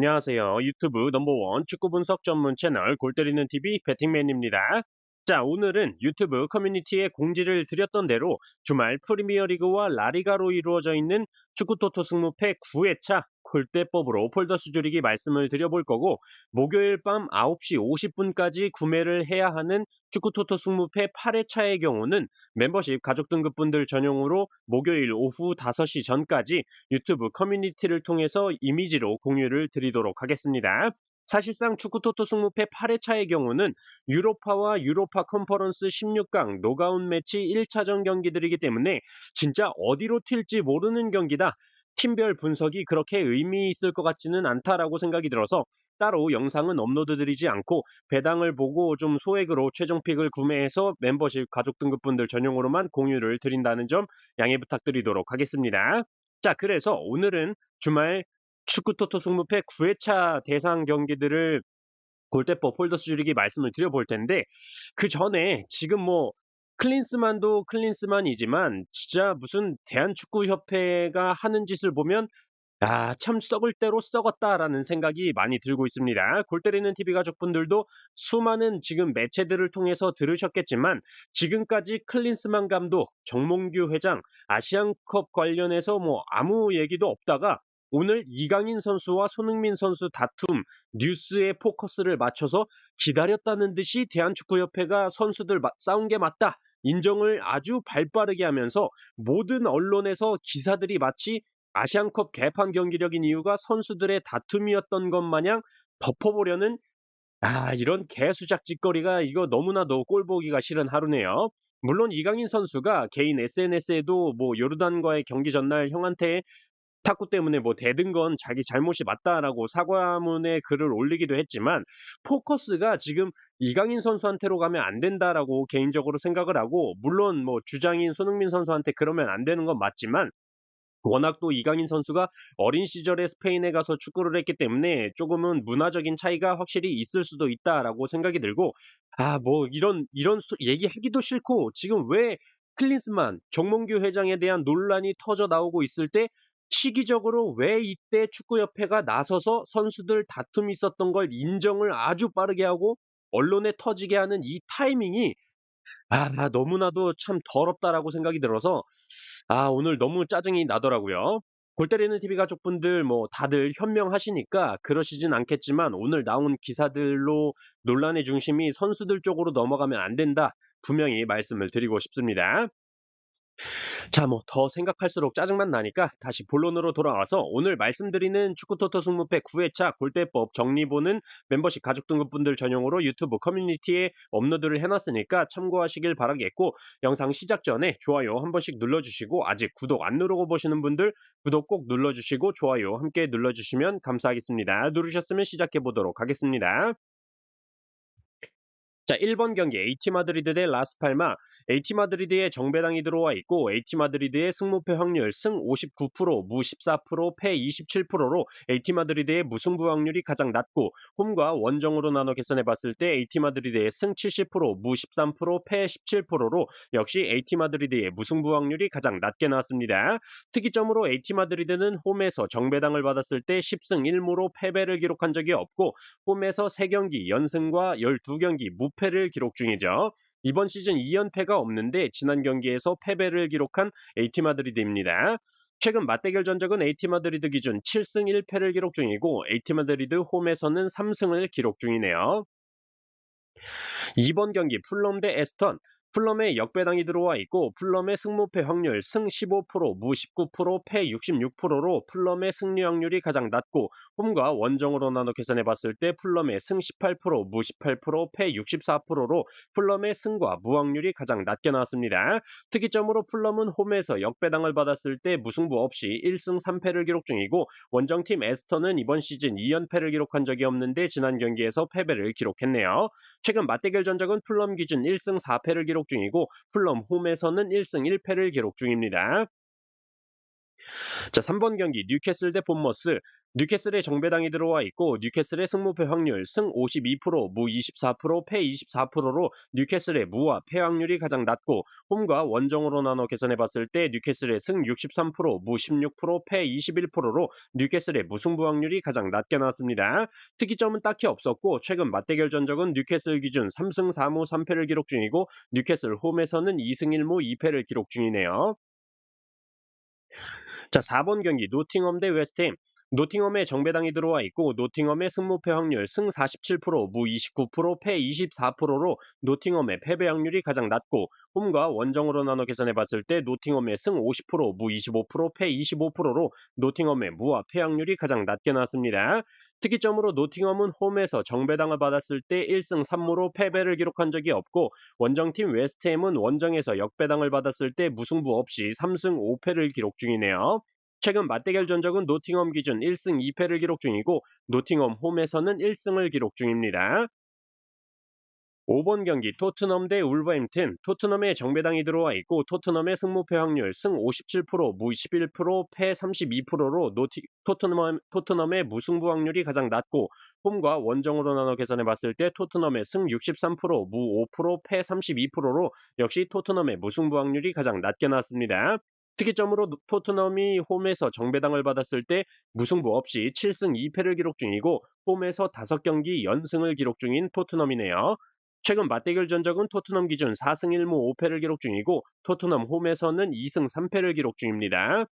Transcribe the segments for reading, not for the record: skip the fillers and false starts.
안녕하세요. 유튜브 넘버원 축구 분석 전문 채널 골 때리는 TV 배팅맨입니다. 자, 오늘은 유튜브 커뮤니티에 공지를 드렸던 대로 주말 프리미어리그와 라리가로 이루어져 있는 축구 토토 승무패 9회차 골대법으로 폴더스 줄이기 말씀을 드려볼 거고, 목요일 밤 9시 50분까지 구매를 해야 하는 축구 토토 승무패 8회차의 경우는 멤버십 가족 등급분들 전용으로 목요일 오후 5시 전까지 유튜브 커뮤니티를 통해서 이미지로 공유를 드리도록 하겠습니다. 사실상 축구토토 승무패 8회차의 경우는 유로파와 유로파 컨퍼런스 16강 노가웃 매치 1차전 경기들이기 때문에 진짜 어디로 튈지 모르는 경기다. 팀별 분석이 그렇게 의미 있을 것 같지는 않다라고 생각이 들어서 따로 영상은 업로드 드리지 않고 배당을 보고 좀 소액으로 최종 픽을 구매해서 멤버십 가족 등급분들 전용으로만 공유를 드린다는 점 양해 부탁드리도록 하겠습니다. 자, 그래서 오늘은 주말 축구토토 승무패 9회차 대상 경기들을 골대법 홀더스 줄이기 말씀을 드려볼 텐데, 그 전에 지금 뭐 클린스만도 클린스만이지만 진짜 무슨 대한축구협회가 하는 짓을 보면 참 썩을 대로 썩었다라는 생각이 많이 들고 있습니다. 골 때리는 TV 가족분들도 수많은 지금 매체들을 통해서 들으셨겠지만, 지금까지 클린스만 감독, 정몽규 회장, 아시안컵 관련해서 뭐 아무 얘기도 없다가 오늘 이강인 선수와 손흥민 선수 다툼 뉴스에 포커스를 맞춰서 기다렸다는 듯이 대한축구협회가 선수들 싸운 게 맞다 인정을 아주 발빠르게 하면서 모든 언론에서 기사들이 마치 아시안컵 개판 경기력인 이유가 선수들의 다툼이었던 것 마냥 덮어보려는, 이런 개수작짓거리가 이거 너무나도 꼴보기가 싫은 하루네요. 물론 이강인 선수가 개인 SNS에도 뭐 요르단과의 경기 전날 형한테 탁구 때문에 뭐 대든 건 자기 잘못이 맞다라고 사과문에 글을 올리기도 했지만, 포커스가 지금 이강인 선수한테로 가면 안 된다라고 개인적으로 생각을 하고, 물론 뭐 주장인 손흥민 선수한테 그러면 안 되는 건 맞지만 워낙 또 이강인 선수가 어린 시절에 스페인에 가서 축구를 했기 때문에 조금은 문화적인 차이가 확실히 있을 수도 있다라고 생각이 들고, 뭐 이런 얘기하기도 싫고 지금 왜 클린스만 정몽규 회장에 대한 논란이 터져 나오고 있을 때 시기적으로 왜 이때 축구협회가 나서서 선수들 다툼이 있었던 걸 인정을 아주 빠르게 하고 언론에 터지게 하는 이 타이밍이 너무나도 참 더럽다라고 생각이 들어서 오늘 너무 짜증이 나더라고요. 골 때리는 TV 가족분들 뭐 다들 현명하시니까 그러시진 않겠지만, 오늘 나온 기사들로 논란의 중심이 선수들 쪽으로 넘어가면 안 된다. 분명히 말씀을 드리고 싶습니다. 자, 뭐 더 생각할수록 짜증만 나니까 다시 본론으로 돌아와서 오늘 말씀드리는 축구토토 승무패 9회차 골대법 정리본은 멤버십 가족 등급분들 전용으로 유튜브 커뮤니티에 업로드를 해놨으니까 참고하시길 바라겠고, 영상 시작 전에 좋아요 한 번씩 눌러주시고, 아직 구독 안 누르고 보시는 분들 구독 꼭 눌러주시고 좋아요 함께 눌러주시면 감사하겠습니다. 누르셨으면 시작해 보도록 하겠습니다. 자, 1번 경기 AT 마드리드 대 라스팔마. AT 마드리드의 정배당이 들어와 있고 AT 마드리드의 승무패 확률 승 59%, 무 14%, 패 27%로 AT 마드리드의 무승부 확률이 가장 낮고, 홈과 원정으로 나눠 계산해 봤을 때 AT 마드리드의 승 70%, 무 13%, 패 17%로 역시 AT 마드리드의 무승부 확률이 가장 낮게 나왔습니다. 특이점으로 AT 마드리드는 홈에서 정배당을 받았을 때 10승 1무로 패배를 기록한 적이 없고, 홈에서 3경기 연승과 12경기 무패를 기록 중이죠. 이번 시즌 2연패가 없는데 지난 경기에서 패배를 기록한 AT 마드리드입니다. 최근 맞대결 전적은 AT 마드리드 기준 7승 1패를 기록 중이고, AT 마드리드 홈에서는 3승을 기록 중이네요. 2번 경기 풀럼 대 에스턴. 풀럼에 역배당이 들어와 있고 풀럼의 승무패 확률 승 15%, 무 19%, 패 66%로 풀럼의 승리 확률이 가장 낮고, 홈과 원정으로 나눠 계산해 봤을 때 풀럼의 승 18%, 무 18%, 패 64%로 풀럼의 승과 무 확률이 가장 낮게 나왔습니다. 특이점으로 풀럼은 홈에서 역배당을 받았을 때 무승부 없이 1승 3패를 기록 중이고, 원정팀 에스턴은 이번 시즌 2연패를 기록한 적이 없는데 지난 경기에서 패배를 기록했네요. 최근 맞대결 전적은 풀럼 기준 1승 4패를 기록 중이고, 풀럼 홈에서는 1승 1패를 기록 중입니다. 자, 3번 경기 뉴캐슬 대 본머스. 뉴캐슬의 정배당이 들어와 있고 뉴캐슬의 승무패 확률 승 52%, 무 24%, 패 24%로 뉴캐슬의 무와 패 확률이 가장 낮고 홈과 원정으로 나눠 계산해 봤을 때 뉴캐슬의 승 63%, 무 16%, 패 21%로 뉴캐슬의 무승부 확률이 가장 낮게 나왔습니다. 특이점은 딱히 없었고 최근 맞대결 전적은 뉴캐슬 기준 3승 4무 3패를 기록 중이고 뉴캐슬 홈에서는 2승 1무 2패를 기록 중이네요. 자, 4번 경기 노팅엄 대 웨스트햄. 노팅엄에 정배당이 들어와 있고 노팅엄의 승무패 확률 승 47%, 무 29%, 패 24%로 노팅엄의 패배 확률이 가장 낮고 홈과 원정으로 나눠 계산해 봤을 때 노팅엄의 승 50%, 무 25%, 패 25%로 노팅엄의 무와 패 확률이 가장 낮게 나왔습니다. 특이점으로 노팅엄은 홈에서 정배당을 받았을 때 1승 3무로 패배를 기록한 적이 없고 원정팀 웨스트햄은 원정에서 역배당을 받았을 때 무승부 없이 3승 5패를 기록 중이네요. 최근 맞대결 전적은 노팅엄 기준 1승 2패를 기록 중이고 노팅엄 홈에서는 1승을 기록 중입니다. 5번 경기 토트넘 대 울버햄튼. 토트넘에 정배당이 들어와 있고 토트넘의 승무패 확률 승 57%, 무 11%, 패 32%로 토트넘의 무승부 확률이 가장 낮고 홈과 원정으로 나눠 계산해 봤을 때 토트넘의 승 63%, 무 5%, 패 32%로 역시 토트넘의 무승부 확률이 가장 낮게 나왔습니다. 특이점으로 토트넘이 홈에서 정배당을 받았을 때 무승부 없이 7승 2패를 기록 중이고 홈에서 5경기 연승을 기록 중인 토트넘이네요. 최근 맞대결 전적은 토트넘 기준 4승 1무 5패를 기록 중이고 토트넘 홈에서는 2승 3패를 기록 중입니다.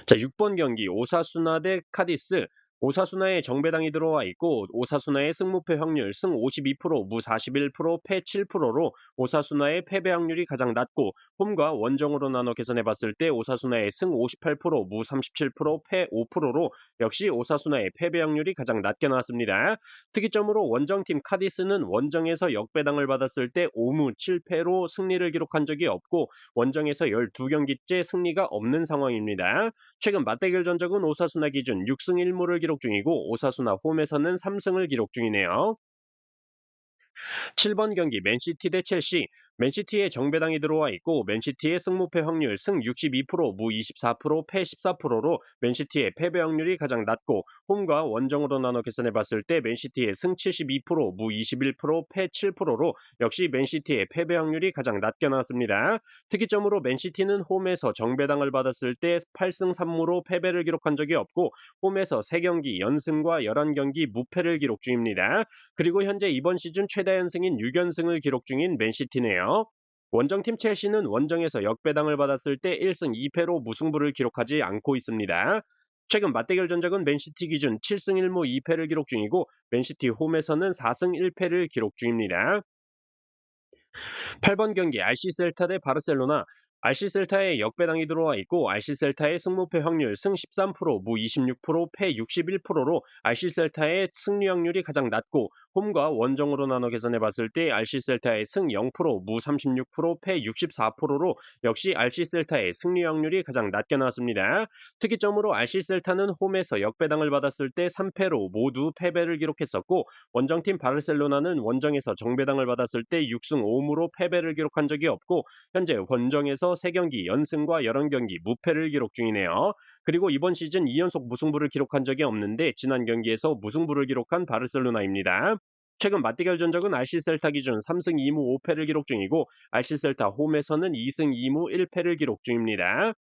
자, 6번 경기 오사수나 대 카디스. 오사수나에 정배당이 들어와 있고 오사수나의 승무패 확률 승 52%, 무 41%, 패 7%로 오사수나의 패배 확률이 가장 낮고 홈과 원정으로 나눠 계산해 봤을 때 오사수나의 승 58%, 무 37%, 패 5%로 역시 오사수나의 패배 확률이 가장 낮게 나왔습니다. 특이점으로 원정팀 카디스는 원정에서 역배당을 받았을 때 5무 7패로 승리를 기록한 적이 없고 원정에서 12경기째 승리가 없는 상황입니다. 최근 맞대결 전적은 오사수나 기준 6승 1무를 기록 중이고 오사수나 홈에서는 3승을 기록 중이네요. 7번 경기 맨시티 대 첼시. 맨시티에 정배당이 들어와 있고 맨시티의 승무패 확률 승 62%, 무 24%, 패 14%로 맨시티의 패배 확률이 가장 낮고 홈과 원정으로 나눠 계산해 봤을 때 맨시티의 승 72%, 무 21%, 패 7%로 역시 맨시티의 패배 확률이 가장 낮게 나왔습니다. 특이점으로 맨시티는 홈에서 정배당을 받았을 때 8승 3무로 패배를 기록한 적이 없고 홈에서 3경기 연승과 11경기 무패를 기록 중입니다. 그리고 현재 이번 시즌 최다 연승인 6연승을 기록 중인 맨시티네요. 원정팀 첼시는 원정에서 역배당을 받았을 때 1승 2패로 무승부를 기록하지 않고 있습니다. 최근 맞대결 전적은 맨시티 기준 7승 1무 2패를 기록 중이고 맨시티 홈에서는 4승 1패를 기록 중입니다. 8번 경기 RC 셀타 대 바르셀로나. RC 셀타에 역배당이 들어와 있고 RC 셀타의 승무패 확률 승 13%, 무 26%, 패 61%로 RC 셀타의 승리 확률이 가장 낮고 홈과 원정으로 나눠 계산해 봤을 때 RC 셀타의 승 0%, 무 36%, 패 64%로 역시 RC 셀타의 승리 확률이 가장 낮게 나왔습니다. 특이점으로 RC 셀타는 홈에서 역배당을 받았을 때 3패로 모두 패배를 기록했었고 원정팀 바르셀로나는 원정에서 정배당을 받았을 때 6승 5무로 패배를 기록한 적이 없고 현재 원정에서 3경기 연승과 11경기 무패를 기록 중이네요. 그리고 이번 시즌 2연속 무승부를 기록한 적이 없는데 지난 경기에서 무승부를 기록한 바르셀로나입니다. 최근 맞대결 전적은 RC 셀타 기준 3승 2무 5패를 기록 중이고 RC 셀타 홈에서는 2승 2무 1패를 기록 중입니다.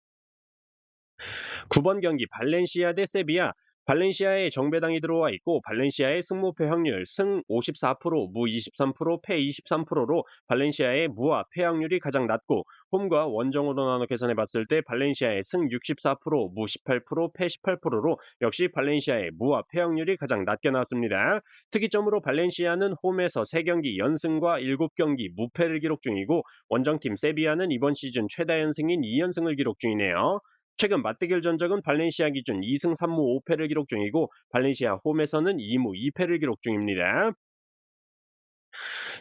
9번 경기 발렌시아 대 세비야. 발렌시아에 정배당이 들어와 있고 발렌시아의 승무패 확률 승 54%, 무 23%, 패 23%로 발렌시아의 무와 패 확률이 가장 낮고 홈과 원정으로 나눠 계산해 봤을 때 발렌시아의 승 64%, 무 18%, 패 18%로 역시 발렌시아의 무와 패 확률이 가장 낮게 나왔습니다. 특이점으로 발렌시아는 홈에서 3경기 연승과 7경기 무패를 기록 중이고 원정팀 세비야는 이번 시즌 최다 연승인 2연승을 기록 중이네요. 최근 맞대결 전적은 발렌시아 기준 2승 3무 5패를 기록 중이고 발렌시아 홈에서는 2무 2패를 기록 중입니다.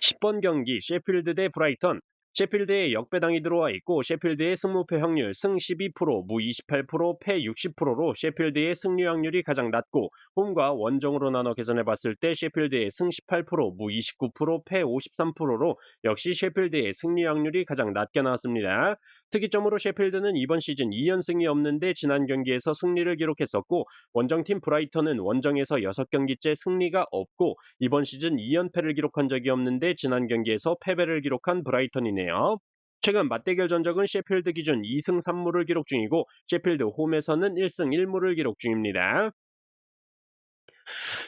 10번 경기 셰필드 대 브라이턴. 셰필드에 역배당이 들어와 있고 셰필드의 승무패 확률 승 12%, 무 28%, 패 60%로 셰필드의 승리 확률이 가장 낮고 홈과 원정으로 나눠 계산해 봤을 때 셰필드의 승 18%, 무 29%, 패 53%로 역시 셰필드의 승리 확률이 가장 낮게 나왔습니다. 특이점으로 셰필드는 이번 시즌 2연승이 없는데 지난 경기에서 승리를 기록했었고, 원정팀 브라이턴은 원정에서 6경기째 승리가 없고 이번 시즌 2연패를 기록한 적이 없는데 지난 경기에서 패배를 기록한 브라이턴이네요. 최근 맞대결 전적은 셰필드 기준 2승 3무를 기록 중이고, 셰필드 홈에서는 1승 1무를 기록 중입니다.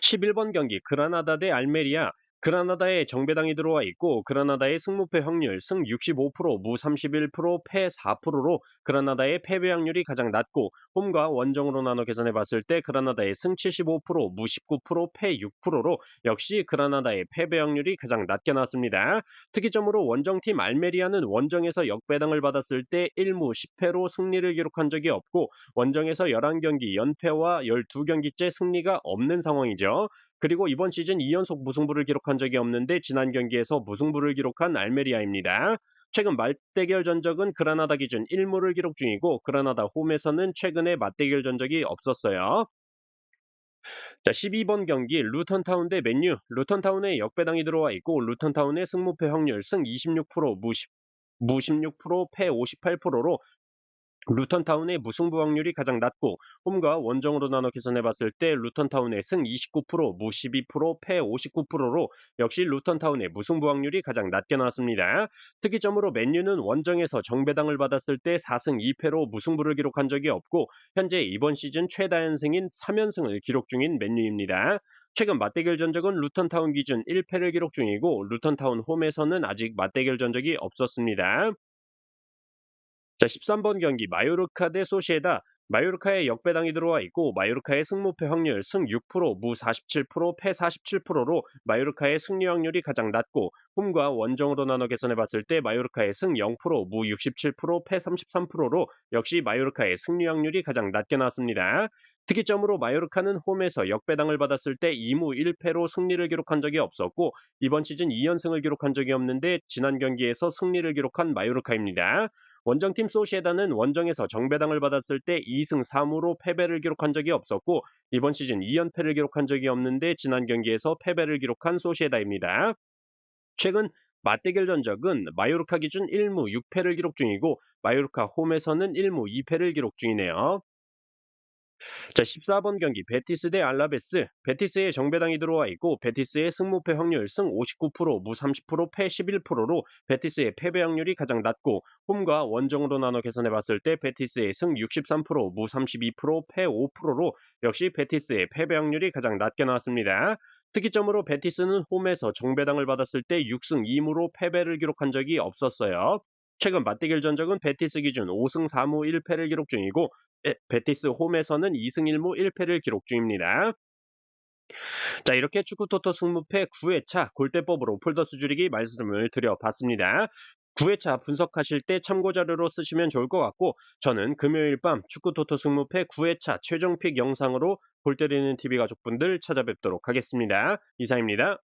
11번 경기 그라나다 대 알메리아. 그라나다에 정배당이 들어와 있고 그라나다의 승무패 확률 승 65%, 무 31%, 패 4%로 그라나다의 패배 확률이 가장 낮고, 홈과 원정으로 나눠 계산해 봤을 때 그라나다의 승 75%, 무 19%, 패 6%로 역시 그라나다의 패배 확률이 가장 낮게 나왔습니다. 특이점으로 원정팀 알메리아는 원정에서 역배당을 받았을 때 1무 10패로 승리를 기록한 적이 없고, 원정에서 11경기 연패와 12경기째 승리가 없는 상황이죠. 그리고 이번 시즌 2연속 무승부를 기록한 적이 없는데 지난 경기에서 무승부를 기록한 알메리아입니다. 최근 맞대결 전적은 그라나다 기준 1무를 기록 중이고, 그라나다 홈에서는 최근에 맞대결 전적이 없었어요. 자, 12번 경기 루턴타운 대 맨유. 루턴타운에 역배당이 들어와 있고 루턴타운의 승무패 확률 승 26%, 무 16%, 패 58%로 루턴타운의 무승부 확률이 가장 낮고, 홈과 원정으로 나눠 계산해 봤을 때 루턴타운의 승 29%, 무 12%, 패 59%로 역시 루턴타운의 무승부 확률이 가장 낮게 나왔습니다. 특이점으로 맨유는 원정에서 정배당을 받았을 때 4승 2패로 무승부를 기록한 적이 없고, 현재 이번 시즌 최다 연승인 3연승을 기록 중인 맨유입니다. 최근 맞대결 전적은 루턴타운 기준 1패를 기록 중이고, 루턴타운 홈에서는 아직 맞대결 전적이 없었습니다. 자, 13번 경기 마요르카 대 소시에다. 마요르카에 역배당이 들어와 있고 마요르카의 승무패 확률 승 6%, 무 47%, 패 47%로 마요르카의 승리 확률이 가장 낮고, 홈과 원정으로 나눠 계산해 봤을 때 마요르카의 승 0%, 무 67%, 패 33%로 역시 마요르카의 승리 확률이 가장 낮게 나왔습니다. 특이점으로 마요르카는 홈에서 역배당을 받았을 때 2무 1패로 승리를 기록한 적이 없었고, 이번 시즌 2연승을 기록한 적이 없는데 지난 경기에서 승리를 기록한 마요르카입니다. 원정팀 소시에다는 원정에서 정배당을 받았을 때 2승 3무로 패배를 기록한 적이 없었고, 이번 시즌 2연패를 기록한 적이 없는데 지난 경기에서 패배를 기록한 소시에다입니다. 최근 맞대결 전적은 마요르카 기준 1무 6패를 기록 중이고 마요르카 홈에서는 1무 2패를 기록 중이네요. 자, 14번 경기 베티스 대 알라베스. 베티스에 정배당이 들어와 있고 베티스의 승무패 확률 승 59%, 무 30%, 패 11%로 베티스의 패배 확률이 가장 낮고, 홈과 원정으로 나눠 계산해 봤을 때 베티스의 승 63%, 무 32%, 패 5%로 역시 베티스의 패배 확률이 가장 낮게 나왔습니다. 특이점으로 베티스는 홈에서 정배당을 받았을 때 6승 2무로 패배를 기록한 적이 없었어요. 최근 맞대결 전적은 베티스 기준 5승 4무 1패를 기록 중이고, 베티스 홈에서는 2승 1무 1패를 기록 중입니다. 자, 이렇게 축구토토 승무패 9회차 골대법으로 폴더스 줄이기 말씀을 드려봤습니다. 9회차 분석하실 때 참고자료로 쓰시면 좋을 것 같고, 저는 금요일 밤 축구토토 승무패 9회차 최종픽 영상으로 골 때리는 TV 가족분들 찾아뵙도록 하겠습니다. 이상입니다.